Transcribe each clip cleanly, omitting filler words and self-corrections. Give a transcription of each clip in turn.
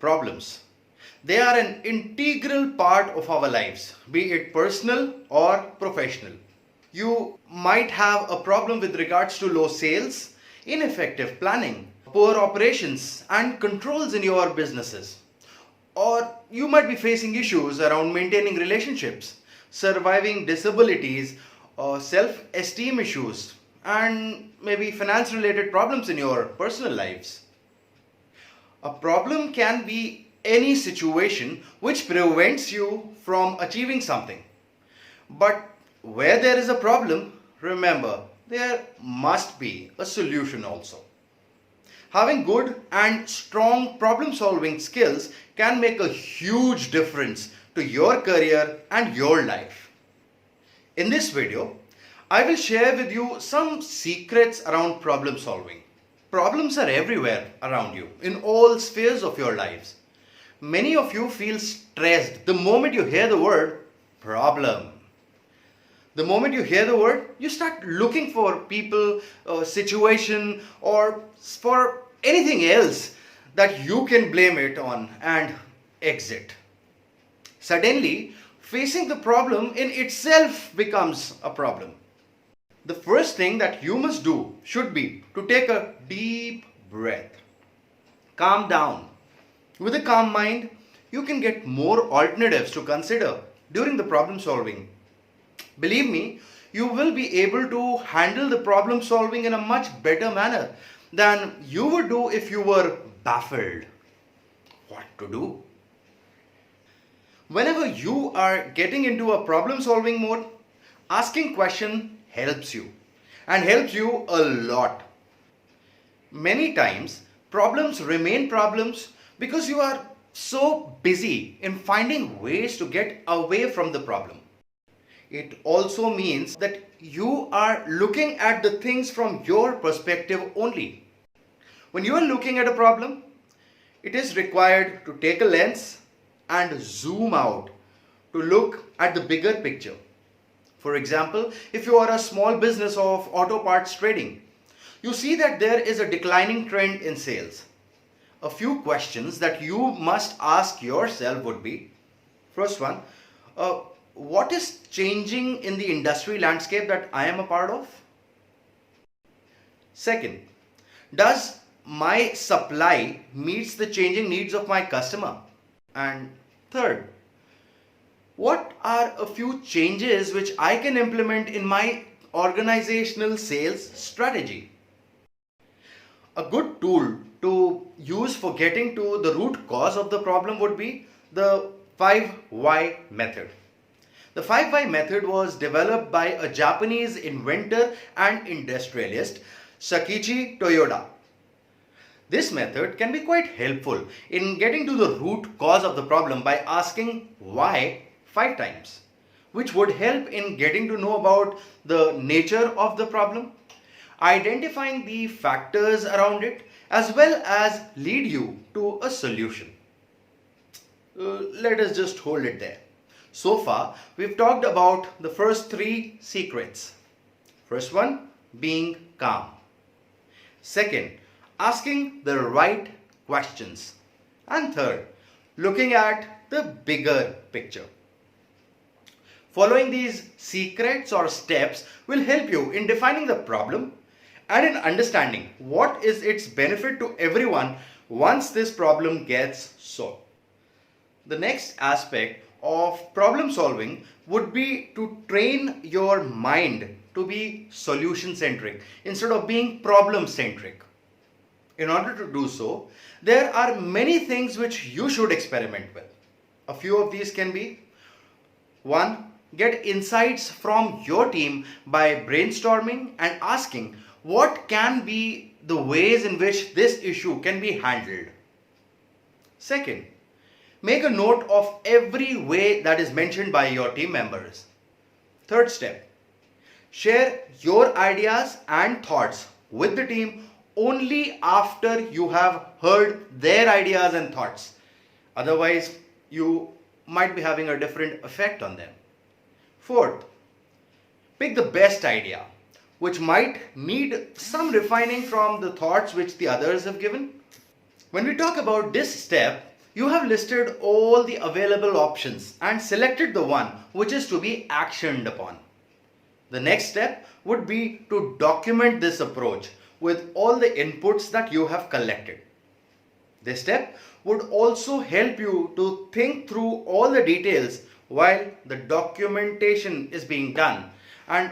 Problems. They are an integral part of our lives, be it personal or professional. You might have a problem with regards to low sales, ineffective planning, poor operations and controls in your businesses. Or you might be facing issues around maintaining relationships, surviving disabilities, or self-esteem issues, and maybe finance-related problems in your personal lives. A problem can be any situation which prevents you from achieving something. But where there is a problem, remember, there must be a solution also. Having good and strong problem-solving skills can make a huge difference to your career and your life. In this video, I will share with you some secrets around problem solving. Problems are everywhere around you, in all spheres of your lives. Many of you feel stressed the moment you hear the word problem. The moment you hear the word, you start looking for people, situation, or for anything else that you can blame it on and exit. Suddenly, facing the problem in itself becomes a problem. The first thing that you must do should be to take a deep breath. Calm down. With a calm mind, you can get more alternatives to consider during the problem solving. Believe me, you will be able to handle the problem solving in a much better manner than you would do if you were baffled. What to do? Whenever you are getting into a problem solving mode, asking question helps you and helps you a lot. Many times, problems remain problems because you are so busy in finding ways to get away from the problem. It also means that you are looking at the things from your perspective only. When you are looking at a problem, it is required to take a lens and zoom out to look at the bigger picture. For example, if you are a small business of auto parts trading, you see that there is a declining trend in sales. A few questions that you must ask yourself would be, first one, what is changing in the industry landscape that I am a part of? Second, does my supply meets the changing needs of my customer? And third, what are a few changes which I can implement in my organizational sales strategy? A good tool to use for getting to the root cause of the problem would be the 5 Why method. The 5 Why method was developed by a Japanese inventor and industrialist, Sakichi Toyoda. This method can be quite helpful in getting to the root cause of the problem by asking why 5 times, which would help in getting to know about the nature of the problem, identifying the factors around it, as well as lead you to a solution. Let us just hold it there. So far, we've talked about the first 3 secrets. First one, being calm. Second, asking the right questions. And third, looking at the bigger picture. Following these secrets or steps will help you in defining the problem and in understanding what is its benefit to everyone once this problem gets solved. The next aspect of problem solving would be to train your mind to be solution centric instead of being problem centric. In order to do so, there are many things which you should experiment with. A few of these can be: 1. Get insights from your team by brainstorming and asking what can be the ways in which this issue can be handled. Second, make a note of every way that is mentioned by your team members. Third step, share your ideas and thoughts with the team only after you have heard their ideas and thoughts. Otherwise, you might be having a different effect on them. Fourth, pick the best idea, which might need some refining from the thoughts which the others have given. When we talk about this step, You have listed all the available options and selected the one which is to be actioned upon. The next step would be to document this approach with all the inputs that you have collected. This step would also help you to think through all the details while the documentation is being done and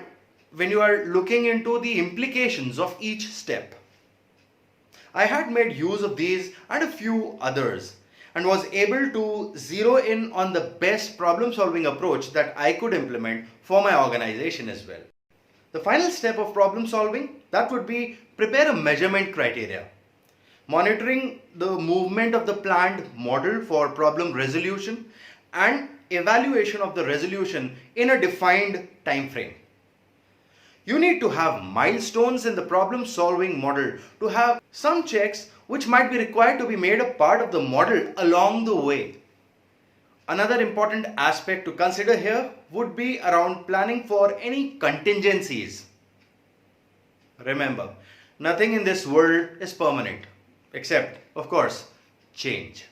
when you are looking into the implications of each step. I had made use of these and a few others and was able to zero in on the best problem solving approach that I could implement for my organization as well. The final step of problem solving, that would be prepare a measurement criteria. Monitoring the movement of the planned model for problem resolution and evaluation of the resolution in a defined time frame. You need to have milestones in the problem solving model to have some checks which might be required to be made a part of the model along the way. Another important aspect to consider here would be around planning for any contingencies. Remember, nothing in this world is permanent, except, of course, change.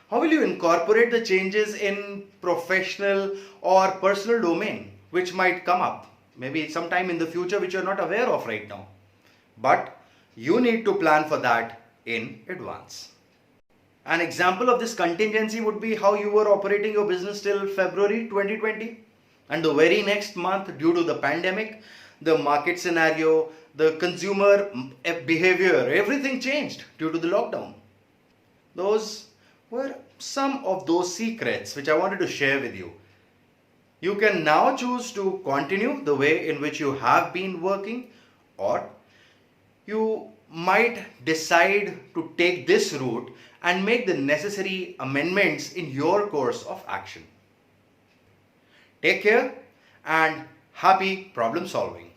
How will you incorporate the changes in professional or personal domain which might come up? Maybe sometime in the future which you're not aware of right now. But you need to plan for that in advance. An example of this contingency would be how you were operating your business till February 2020 and the very next month, due to the pandemic, the market scenario, the consumer behavior, everything changed due to the lockdown. Those were some of those secrets which I wanted to share with you. You can now choose to continue the way in which you have been working, or you might decide to take this route and make the necessary amendments in your course of action. Take care and happy problem solving.